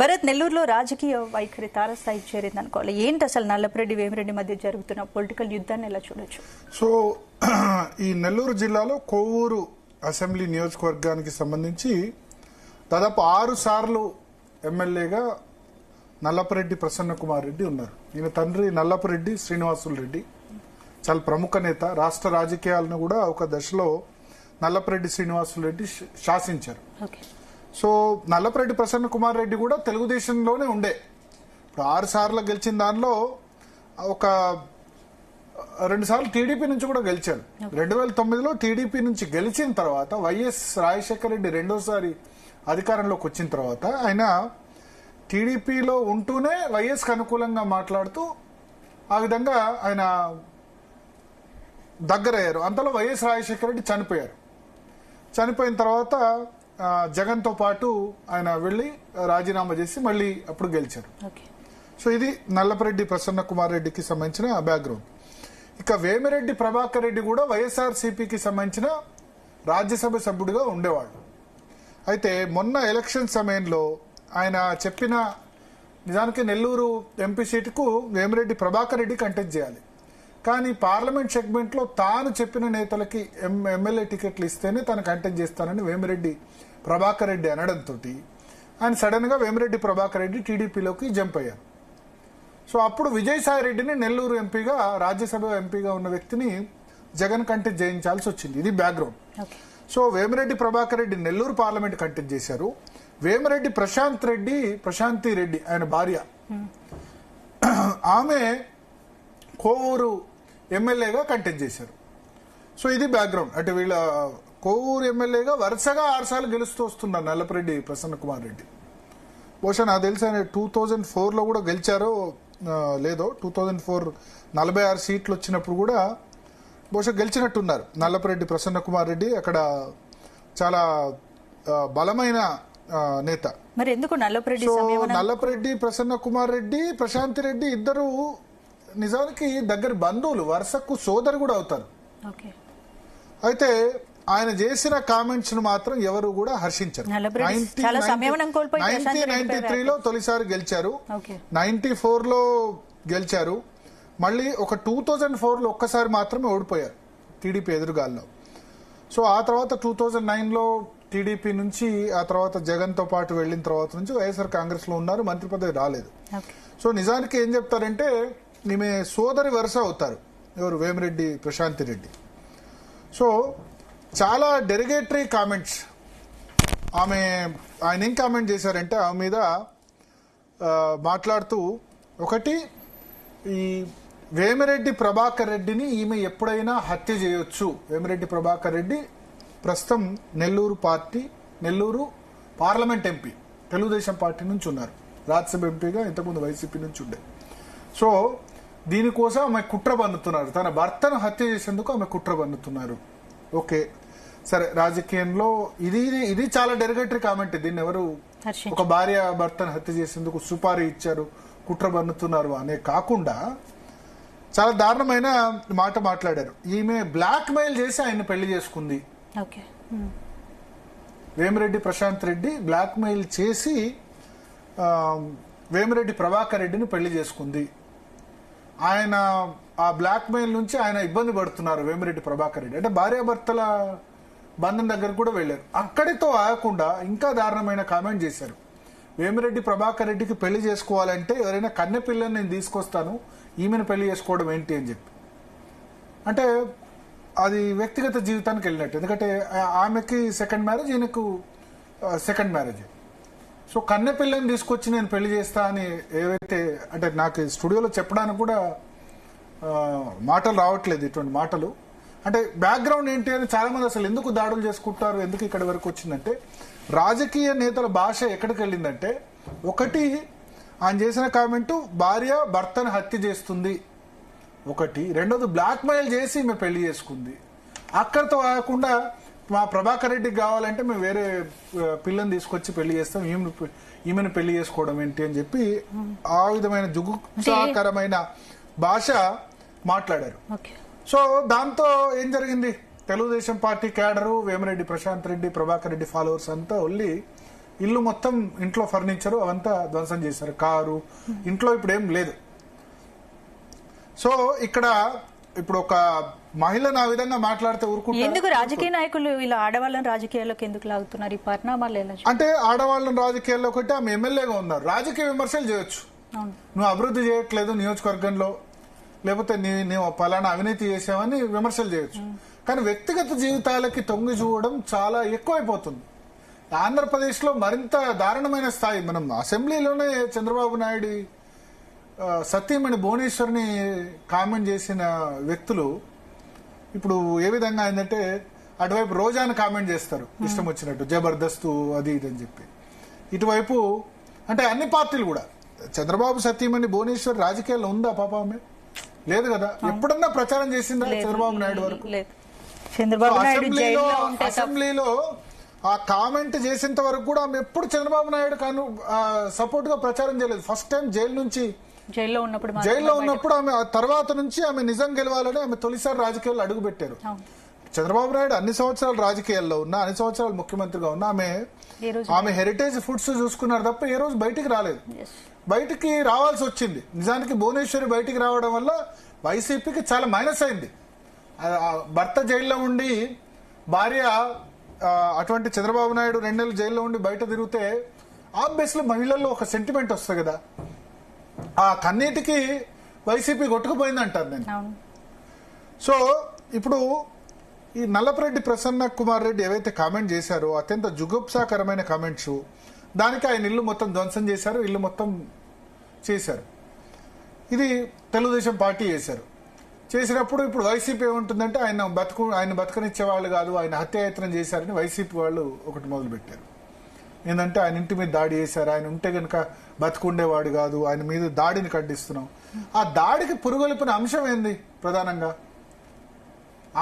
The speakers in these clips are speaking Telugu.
భరత్, నెల్లూరులో రాజకీయ వైఖరి తారస్థాయికి చేరింది అనుకోవాలి. ఏంటి అసలు నల్లపురెడ్డి వేమిరెడ్డి మధ్య జరుగుతున్న పొలిటికల్ యుద్ధాన్ని ఎలా చూడొచ్చు? సో ఈ నెల్లూరు జిల్లాలో కొవ్వూరు అసెంబ్లీ నియోజకవర్గానికి సంబంధించి దాదాపు 6 సార్లు ఎమ్మెల్యేగా నల్లపురెడ్డి ప్రసన్న కుమార్ రెడ్డి ఉన్నారు. ఈయన తండ్రి నల్లపురెడ్డి శ్రీనివాసులు రెడ్డి చాలా ప్రముఖ నేత. రాష్ట్ర రాజకీయాలను కూడా ఒక దశలో నల్లపురెడ్డి శ్రీనివాసులు రెడ్డి శాసించారు. సో నల్లపురెడ్డి ప్రసన్న కుమార్ రెడ్డి కూడా తెలుగుదేశంలోనే ఉండే. ఇప్పుడు 6 సార్లు గెలిచిన దానిలో ఒక 2 సార్లు టీడీపీ నుంచి కూడా గెలిచారు. 2009లో టీడీపీ నుంచి గెలిచిన తర్వాత వైఎస్ రాజశేఖర రెడ్డి రెండోసారి అధికారంలోకి వచ్చిన తర్వాత ఆయన టీడీపీలో ఉంటూనే వైఎస్కి అనుకూలంగా మాట్లాడుతూ ఆ విధంగా ఆయన దగ్గరయ్యారు. అంతలో వైఎస్ రాజశేఖర రెడ్డి చనిపోయారు. చనిపోయిన తర్వాత జగన్తో పాటు ఆయన వెళ్లి రాజీనామా చేసి మళ్ళీ అప్పుడు గెలిచారు. సో ఇది నల్లపురెడ్డి ప్రసన్న కుమార్ రెడ్డికి సంబంధించిన బ్యాక్గ్రౌండ్. ఇక వేమిరెడ్డి ప్రభాకర్ రెడ్డి కూడా వైఎస్ఆర్సీపీకి సంబంధించిన రాజ్యసభ సభ్యుడిగా ఉండేవాడు. అయితే మొన్న ఎలక్షన్ సమయంలో ఆయన చెప్పిన నిజానికి నెల్లూరు ఎంపీ సీటుకు వేమిరెడ్డి ప్రభాకర్ రెడ్డి కంటెస్ట్ చేయాలి. కానీ పార్లమెంట్ సెగ్మెంట్లో తాను చెప్పిన నేతలకి ఎమ్మెల్యే టికెట్లు ఇస్తేనే తను కంటెస్ట్ చేస్తానని వేమిరెడ్డి ప్రభాకర్ రెడ్డి అనడంతో ఆయన సడన్ గా వేమిరెడ్డి ప్రభాకర్ రెడ్డి టీడీపీలోకి జంప్ అయ్యారు. సో అప్పుడు విజయసాయి రెడ్డిని నెల్లూరు ఎంపీగా, రాజ్యసభ ఎంపీగా ఉన్న వ్యక్తిని జగన్ కంటెస్ట్ చేయించాల్సి వచ్చింది. ఇది background. So Vemireddy Prabhakar Reddy Nellore parliament contest చేశారు. వేమిరెడ్డి ప్రశాంతి రెడ్డి ఆయన భార్య, ఆమె కోవూరు ఎమ్మెల్యేగా కంటెస్ట్ చేశారు. సో ఇది బ్యాక్గ్రౌండ్. అంటే వీళ్ళ కోవూరు ఎమ్మెల్యేగా వరుసగా 6 సార్లు గెలుస్తూ వస్తున్నారు నల్లపురెడ్డి ప్రసన్న కుమార్ రెడ్డి. బహుశా నాకు తెలిసి ఆయన 2004లో కూడా గెలిచారో లేదో, 2004 46 సీట్లు వచ్చినప్పుడు కూడా బహుశా గెలిచినట్టున్నారు నల్లపురెడ్డి ప్రసన్న కుమార్ రెడ్డి. అక్కడ చాలా బలమైన నేత. మరి ఎందుకు నల్లపురెడ్డి ప్రసన్న కుమార్ రెడ్డి, ప్రశాంతి రెడ్డి ఇద్దరు నిజానికి దగ్గర బంధువులు, వరుసకు సోదరు కూడా అవుతారు. అయితే ఆయన చేసిన కామెంట్స్ ను మాత్రం ఎవరు కూడా హర్షించరు. 1993లో తొలిసారి గెలిచారు, 94లో గెలిచారు, మళ్ళీ ఒక 2004లో ఒక్కసారి మాత్రమే ఓడిపోయారు టీడీపీ ఎదురుగాల్లో. సో ఆ తర్వాత 2009లో టీడీపీ నుంచి ఆ తర్వాత జగన్ తో పాటు వెళ్లిన తర్వాత నుంచి వైఎస్ఆర్ కాంగ్రెస్ లో ఉన్నారు, మంత్రి పదవి రాలేదు. సో నిజానికి ఏం చెప్తారంటే ఈమె సోదరి వరుస అవుతారు, ఎవరు వేమిరెడ్డి ప్రశాంతి రెడ్డి. సో చాలా డెరిగేటరీ కామెంట్స్ ఆయన ఏం కామెంట్ చేశారంటే ఆమె మీద మాట్లాడుతూ, ఒకటి ఈ వేమిరెడ్డి ప్రభాకర్ రెడ్డిని ఈమె ఎప్పుడైనా హత్య చేయొచ్చు. వేమిరెడ్డి ప్రభాకర్ రెడ్డి ప్రస్తుతం Nellore parliament MP, Telugu Desam party నుంచి ఉన్నారు. రాజ్యసభ ఎంపీగా ఇంతకుముందు వైసీపీ నుంచి ఉండే. సో దీనికోసం ఆమె కుట్ర పన్నుతున్నారు, తన భర్తను హత్య చేసేందుకు ఆమె కుట్ర పన్నుతున్నారు. ఓకే సరే, రాజకీయంలో ఇది చాలా డెరిగేటరీ కామెంట్. దీన్ని ఎవరు ఒక భార్య భర్తను హత్య చేసేందుకు సుపారీ ఇచ్చారు, కుట్ర పన్నుతున్నారు అనే కాకుండా చాలా దారుణమైన మాట మాట్లాడారు. ఈమె బ్లాక్ మెయిల్ చేసి ఆయన పెళ్లి చేసుకుంది. వేమిరెడ్డి ప్రశాంత్ రెడ్డి బ్లాక్ మెయిల్ చేసి వేమిరెడ్డి ప్రభాకర్ రెడ్డిని పెళ్లి చేసుకుంది. ఆయన ఆ బ్లాక్ మెయిల్ నుంచి ఆయన ఇబ్బంది పడుతున్నారు వేమిరెడ్డి ప్రభాకర్ రెడ్డి. అంటే భార్యాభర్తల బంధం దగ్గర కూడా వెళ్లారు. అక్కడితో ఆగకుండా ఇంకా దారుణమైన కామెంట్ చేశారు. వేమిరెడ్డి ప్రభాకర్ రెడ్డికి పెళ్లి చేసుకోవాలంటే ఎవరైనా కన్నె పిల్లని నేను తీసుకొస్తాను, ఈమెను పెళ్లి చేసుకోవడం ఏంటి అని చెప్పి. అంటే అది వ్యక్తిగత జీవితానికి వెళ్ళినట్టు. ఎందుకంటే ఆమెకి సెకండ్ మ్యారేజ్, ఈయనకు సెకండ్ మ్యారేజ్. సో కన్నె పిల్లని తీసుకొచ్చి నేను పెళ్లి చేస్తా అని ఏవైతే, అంటే నాకు స్టూడియోలో చెప్పడానికి కూడా మాటలు రావట్లేదు ఇటువంటి మాటలు. అంటే బ్యాక్గ్రౌండ్ ఏంటి అని చాలా మంది అసలు ఎందుకు దాడులు చేసుకుంటారు, ఎందుకు ఇక్కడి వరకు వచ్చిందంటే రాజకీయ నేతల భాష ఎక్కడికి వెళ్ళిందంటే, ఒకటి ఆయన చేసిన కామెంటు భార్య భర్తను హత్య చేస్తుంది ఒకటి, రెండోది బ్లాక్ మెయిల్ చేసి మేము పెళ్లి చేసుకుంది. అక్కడితో కాకుండా మా ప్రభాకర్ రెడ్డికి కావాలంటే మేము వేరే పిల్లని తీసుకొచ్చి పెళ్లి చేస్తాం, ఈమెను పెళ్లి చేసుకోవడం ఏంటి అని చెప్పి ఆ విధమైన జుగుప్సాకరమైన భాష మాట్లాడారు. సో దాంతో ఏం జరిగింది, Telugu Desam party cadre, Vemireddy Prashanth Reddy, Prabhakar Reddy followers అంతా వెళ్ళి ఇల్లు మొత్తం ఇంట్లో ఫర్నిచర్ అవంతా ధ్వంసం చేశారు, కారు, ఇంట్లో ఇప్పుడు ఏం లేదు. సో ఇక్కడ ఇప్పుడు ఒక మహిళను ఆ విధంగా మాట్లాడితే ఊరుకుంటారు. ఎందుకు రాజకీయ నాయకులు ఇలా ఆడవాళ్ళని రాజకీయాల్లోకి ఎందుకు లాగుతున్నారు? ఈ పరిణామాలు ఎలా అంటే ఆడవాళ్ళని రాజకీయాల్లో ఒకటి ఆమె ఎమ్మెల్యేగా ఉన్నారు, రాజకీయ విమర్శలు చేయొచ్చు. నువ్వు అభివృద్ధి చేయట్లేదు నియోజకవర్గంలో, లేకపోతే నీవు పలానా అవినీతి చేసావని విమర్శలు చేయొచ్చు. కానీ వ్యక్తిగత జీవితాలకి తొంగి చూడడం చాలా ఎక్కువైపోతుంది. ఆంధ్రప్రదేశ్ లో మరింత దారుణమైన స్థాయి. మనం అసెంబ్లీలోనే చంద్రబాబు నాయుడు సతీమణి భువనేశ్వర్ని కామెంట్ చేసిన వ్యక్తులు ఇప్పుడు ఏ విధంగా అయిందంటే అటువైపు రోజాని కామెంట్ చేస్తారు ఇష్టం వచ్చినట్టు, జబర్దస్త్ అది ఇది అని చెప్పి. ఇటువైపు అంటే అన్ని పార్టీలు కూడా, చంద్రబాబు సతీమణి భువనేశ్వర్ రాజకీయాల్లో ఉందా పాప ఆమె? లేదు కదా. ఎప్పుడన్నా ప్రచారం చేసిందా చంద్రబాబు నాయుడు వరకు? అసెంబ్లీలో ఆ కామెంట్ చేసేంత వరకు కూడా ఆమె ఎప్పుడు చంద్రబాబు నాయుడు సపోర్ట్ గా ప్రచారం చేయలేదు. ఫస్ట్ టైం జైల్లో ఉన్నప్పుడు ఆమె తర్వాత నుంచి ఆమె నిజం గెలవాలని ఆమె తొలిసారి రాజకీయాల్లో అడుగు పెట్టారు. చంద్రబాబు నాయుడు అన్ని సంవత్సరాలు రాజకీయాల్లో ఉన్నా, అన్ని సంవత్సరాలు ముఖ్యమంత్రిగా ఉన్నా ఆమె హెరిటేజ్ ఫుడ్స్ చూసుకున్నారు తప్ప ఏ రోజు బయటికి రాలేదు. బయటికి రావాల్సి వచ్చింది. నిజానికి భువనేశ్వరి బయటికి రావడం వల్ల వైసీపీకి చాలా మైనస్ అయింది. భర్త జైల్లో ఉండి భార్య అటువంటి చంద్రబాబు నాయుడు 2 నెలలు జైల్లో ఉండి బయట తిరిగితే ఆబ్వియస్లీ మహిళల్లో ఒక సెంటిమెంట్ వస్తుంది కదా. ఆ కన్నీటికి వైసీపీ కొట్టుకుపోయింది అంటారు నేను. సో ఇప్పుడు ఈ నల్లపరెడ్డి ప్రసన్న కుమార్ రెడ్డి ఏవైతే కామెంట్ చేశారో అత్యంత జుగుప్సాకరమైన కామెంట్స్, దానికి ఆయన ఇల్లు మొత్తం ధ్వంసం చేశారు, ఇల్లు మొత్తం చేశారు. ఇది తెలుగుదేశం పార్టీ చేసినప్పుడు ఇప్పుడు వైసీపీ ఏముంటుందంటే ఆయన బతకనిచ్చే వాళ్ళు కాదు, ఆయన హత్యాయత్నం చేశారని వైసీపీ వాళ్ళు ఒకటి మొదలు పెట్టారు. ఏంటంటే ఆయన ఇంటి మీద దాడి చేశారు, ఆయన ఉంటే గనక బతుకుండేవాడు కాదు, ఆయన మీద దాడిని ఖండిస్తున్నాం. ఆ దాడికి పురుగొలిపిన అంశం ఏంది ప్రధానంగా?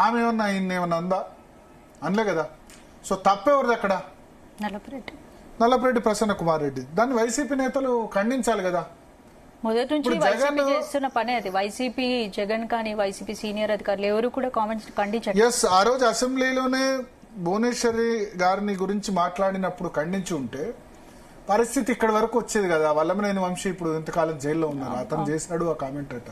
ఆమె ఏమన్నా ఈయనేమన్నా అందా? అనలే కదా. సో తప్పెవరిది అక్కడ? నల్లపరెడ్డి ప్రసన్న కుమార్ రెడ్డి. దాన్ని వైసీపీ నేతలు ఖండించాలి కదా. మొదటి నుంచి వైసీపీ చేస్తున్న పనే అది. వైసీపీ జగన్ కానీ వైసీపీ సీనియర్ అధికారులు ఎవరు కూడా కామెంట్స్ ఖండించారు. ఎస్, ఆ రోజు అసెంబ్లీలోనే భువనేశ్వరి గారిని గురించి మాట్లాడినప్పుడు ఖండించి ఉంటే పరిస్థితి ఇక్కడ వరకు వచ్చేది కదా. వల్లభనేని వంశీ ఇప్పుడు ఇంతకాలం జైల్లో ఉన్నారు, అతను చేశాడు ఆ కామెంట్ అట.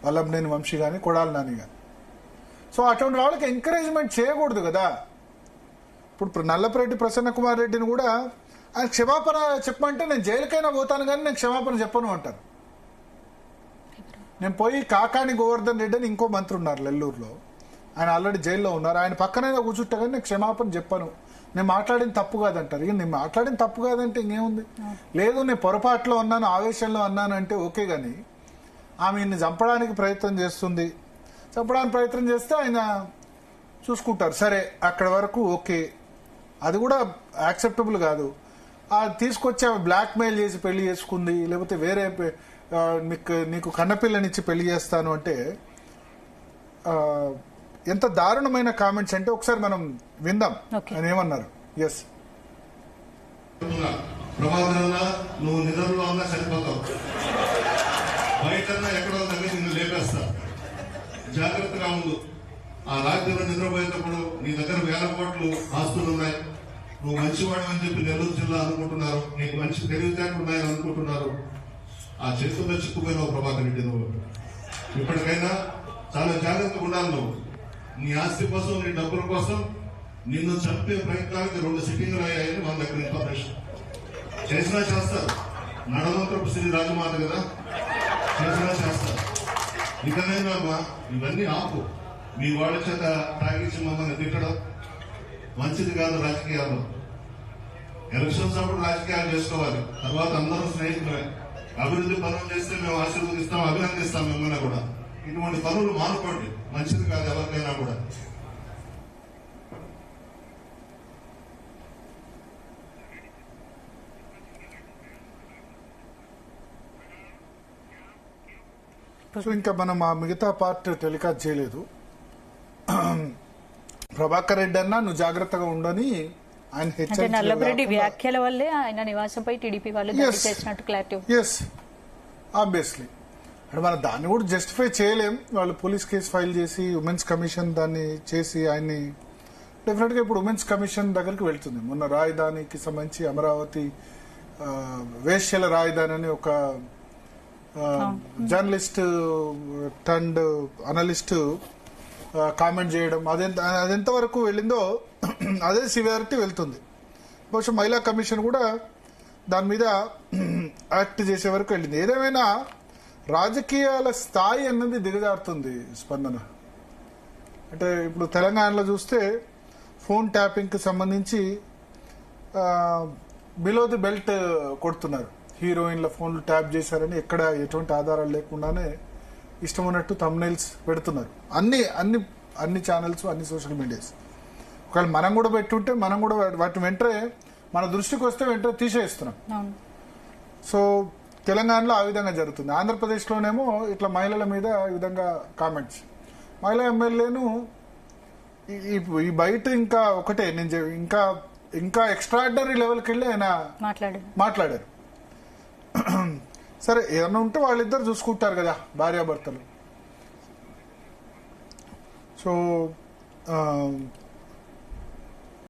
వల్లభనేని వంశీ గాని కొడాలి నాని గాని. సో అటువంటి వాళ్ళకి ఎంకరేజ్మెంట్ చేయకూడదు కదా. ఇప్పుడు నల్లపరెడ్డి ప్రసన్న కుమార్ రెడ్డిని కూడా ఆయన క్షమాపణ చెప్పమంటే నేను జైలుకైనా పోతాను కానీ నేను క్షమాపణ చెప్పను అంటారు. నేను పోయి కాకాని గోవర్ధన్ రెడ్డి అని ఇంకో మంత్రి ఉన్నారు నెల్లూరులో, ఆయన ఆల్రెడీ జైల్లో ఉన్నారు, ఆయన పక్కనైనా కూర్చుంటా కానీ నేను క్షమాపణ చెప్పను, నేను మాట్లాడిన తప్పు కాదంటారు. ఇక నేను మాట్లాడిన తప్పు కాదంటే ఇంకేముంది? లేదు నేను పొరపాట్లో అన్నాను, ఆవేశంలో అన్నాను అంటే ఓకే. కానీ ఆమె ఇన్ని చంపడానికి ప్రయత్నం చేస్తుంది, చంపడానికి ప్రయత్నం చేస్తే ఆయన చూసుకుంటారు, సరే అక్కడ వరకు ఓకే, అది కూడా యాక్సెప్టబుల్ కాదు. తీసుకొచ్చి ఆమె బ్లాక్ మెయిల్ చేసి పెళ్లి చేసుకుంది, లేకపోతే వేరే నీకు కన్నపిల్లనిచ్చి పెళ్లి చేస్తాను అంటే ఎంత దారుణమైన కామెంట్స్ అంటే ఒకసారి మనం విందాం ఆయన ఏమన్నారు. ఎస్, ప్రమాదంగా నువ్వు నిద్రలో ఉన్నా చనిపోతావు, బయటన్నా ఎక్కడో తగ్గి నిన్ను లేపేస్తా, జాగ్రత్తగా ఉండు. ఆ రాత్రిలో నిద్రపోయేటప్పుడు నీ దగ్గర 1000 కోట్లు ఆస్తులు ఉన్నాయి, నువ్వు మంచివాడు అని చెప్పి నెల్లూరు జిల్లా అనుకుంటున్నారు, నీకు మంచి తెలివితేటలు ఉన్నాయని అనుకుంటున్నారు. ఆ చేతుల్లో చిక్కుపోయినావు ప్రభాకర్ రెడ్డి. నువ్వు ఇప్పటికైనా చాలా జాగ్రత్తగా ఉండాలి. నువ్వు నీ ఆస్తి కోసం, నీ డబ్బుల కోసం నిన్ను చంపే ప్రయత్నానికి 2 సిట్టింగ్లు అయ్యాయని మన దగ్గర ఇన్ఫర్మేషన్. చేసినా చేస్తారు, నడమంత్రపు శ్రీ రాజమాత కదా, చేసినా చేస్తారు. ఇకనైనా ఇవన్నీ ఆపు. మీ వాళ్ళ చేత తాగించి మమ్మల్ని తిట్టడం మంచిది కాదు. రాజకీయాల్లో ఎలక్షన్స్ అప్పుడు రాజకీయాలు చేసుకోవాలి, తర్వాత అందరూ స్నేహితులే. అభివృద్ధి పనులు చేస్తే మేము ఆశీర్వదిస్తాం, అభినందిస్తాం మిమ్మల్ని కూడా. ఇటువంటి పనులు మానుకోండి, మంచిది కాదు ఎవరికైనా కూడా. సో ఇంకా మనం ఆ మిగతా పార్ట్ టెలికాస్ట్ చేయలేదు. ప్రభాకర్ రెడ్డి అన్నా నువ్వు జాగ్రత్తగా ఉండని ఆయన హెచ్చరించారు. నల్లపరెడ్డి వ్యాఖ్యల వల్లే ఆయన నివాసంపై టీడీపీ వాళ్ళు దాడి చేసినట్టు క్లారిటీ. ఎస్, ఆబ్వియస్లీ అంటే మనం దాన్ని కూడా జస్టిఫై చేయలేం. వాళ్ళు పోలీస్ కేసు ఫైల్ చేసి ఉమెన్స్ కమిషన్ దాన్ని చేసి ఆయన్ని డెఫినెట్ గా ఇప్పుడు ఉమెన్స్ కమిషన్ దగ్గరికి వెళ్తుంది. మొన్న రాజధానికి సంబంధించి అమరావతి వేశ్యల రాజధాని అని ఒక జర్నలిస్ట్ టండ్ అనలిస్ట్ కామెంట్ చేయడం, అదెంత వరకు వెళ్ళిందో అదే సివియారిటీ వెళ్తుంది. బహుశా మహిళా కమిషన్ కూడా దాని మీద యాక్ట్ చేసే వరకు వెళ్ళింది. ఏదేమైనా రాజకీయాల స్థాయి అన్నది దిగజారుతుంది స్పందన. అంటే ఇప్పుడు తెలంగాణలో చూస్తే ఫోన్ ట్యాపింగ్ కి సంబంధించి బిలో ది బెల్ట్ కొడుతున్నారు. హీరోయిన్ల ఫోన్లు ట్యాప్ చేశారని ఎక్కడ ఎటువంటి ఆధారాలు లేకుండానే ఇష్టం ఉన్నట్టు థంబ్నెయిల్స్ పెడుతున్నారు. అన్ని ఛానల్స్, అన్ని సోషల్ మీడియాస్. ఒకవేళ మనం కూడా పెట్టుంటే మనం కూడా వాటి వెంటనే మన దృష్టికి వస్తే వెంటనే తీసేస్తున్నాం. సో తెలంగాణలో ఆ విధంగా జరుగుతుంది. ఆంధ్రప్రదేశ్లోనేమో ఇట్లా మహిళల మీద ఈ విధంగా కామెంట్స్. మహిళా ఎమ్మెల్యేను ఈ బయట ఇంకా ఒకటే నేను ఇంకా ఎక్స్ట్రాడినరీ లెవెల్కి వెళ్ళి ఆయన మాట్లాడారు. సరే, ఏదన్నా ఉంటే వాళ్ళిద్దరు చూసుకుంటారు కదా భార్యాభర్తలు. సో